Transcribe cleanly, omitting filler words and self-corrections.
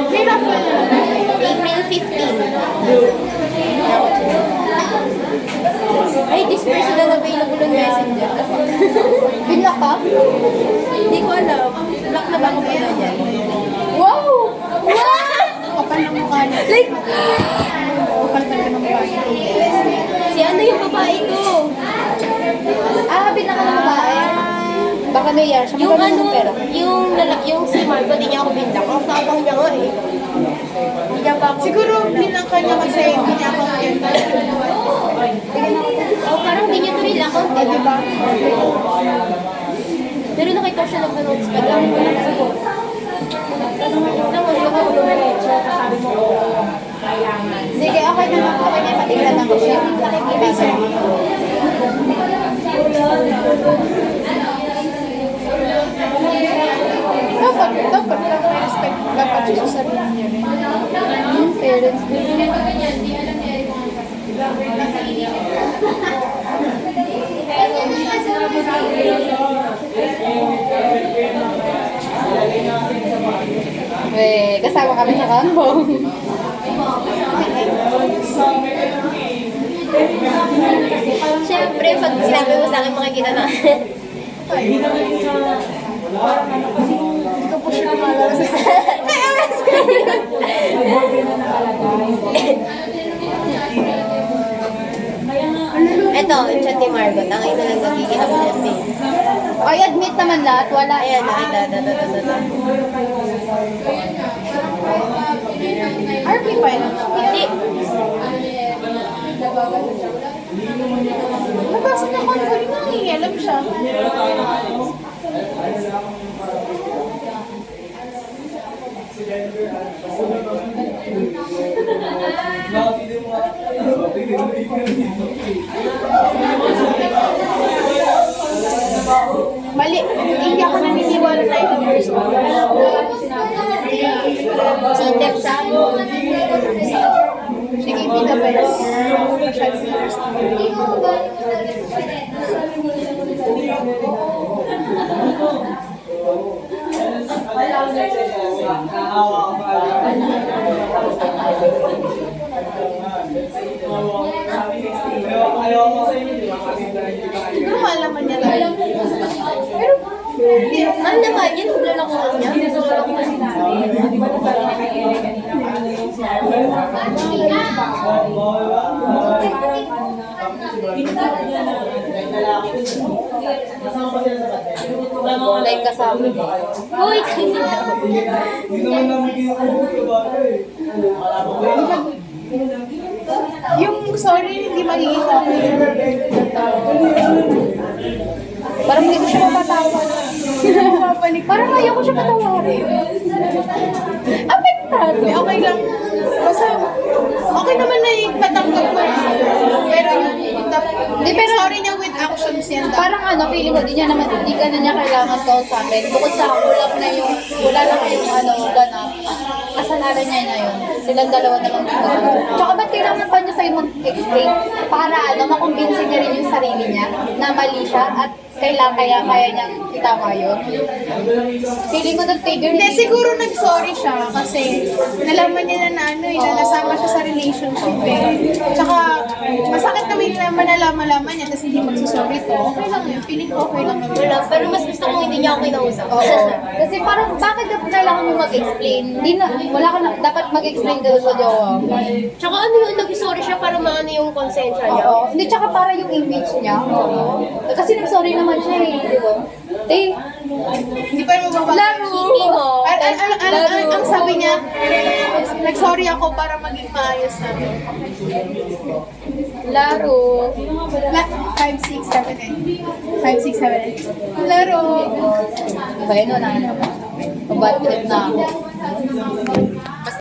May raffle na. April 15. Ay, this personal available on Messenger. Binlock ka? Hindi ko alam. Block na ba ako pala dyan? Wow! Wow! Kapal ng mukha niya. Like, Kapal talaga ng mukha niya. si ano yung babae ko? Binlock ka ng babae. Baka naiya siya. Yung Magkano ano, ng pera? yung si Marco, di niya ako bindak. Ang tapang niya nga eh. Hindi niya pa ako. Siguro binlock ka niya kasi hindi niya ako kenta. Oh, parang hindi niya to real account eh, di ba? Pero nakita ko siya nag-notes pa lang. Sige, okay na. Okay na. Patignan lang ko siya. Nakikita niya. Dapat lang may respect. Dapat siya sa sarili niya rin. Yung parents din. Kasama kami sa kampong. Siyempre, pag sinabi mo sa akin, makikita na. Ito po siya kumalala sa Ito, yung chat ni Margot. Ang ina lang nagkikita ko dyan eh. Ay, admit naman lahat. Wala. Ayan, nakita. RP pa yun. Hindi. Nabasa niya ko. Huli nga eh. Alam siya. Mali. Hindi ako naniniwala na ito person. Cheater siya. Sige, pita ba yun? Masyadong nurse. Siguro malaman niya lang. Pero, Ano naman, yan, hubla lang ko niya. like kasama. Uy, kanina. Yung sorry, hindi magiging okay. Parang hindi ko siya mapatawa. Parang ayaw ko siya patawarin. Apektado. Okay lang. Basta, okay naman na yung patanggap mo. Pero pero sorry niya with actions yan. Parang feeling ko, di ka na niya kailangan to sa akin. Bukod sa wala lang yung ganap. Kasalanan niya na yun. Silang dalawa na lang dito. Tsaka ba't kailangan pa niya sa'yo mag-explain para makumbinsin niya rin yung sarili niya na mali siya at kaya niyang itama yun. Feeling ko nag-trigger. Hindi, siguro nag-sorry siya kasi nalaman niya na nasama siya sa relationship eh. Tsaka masakit naman na malaman niya tapos hindi magsusorry to. Okay lang yun. Feeling ko okay lang naman. Wala, pero mas gusto kong hindi niya ako kinausap. Oo. Kasi parang bakit kailangan mo mag-explain? Dapat mag-explain ka sa jowa. Tsaka ano yun, nag-sorry siya para maano yung konsensya niya. Oo. Hindi, tsaka para yung image niya. Oo. Kasi nag-sorry naman siya eh, di ba? Hindi pa yung Laro! Hindi mo. Ang sabi niya, nag-sorry ako para maging maayos natin. Laro. 5, 6, 7, 8. 5, 6, 7, 8. Laro. Ba yun na? Pabad trip na ako.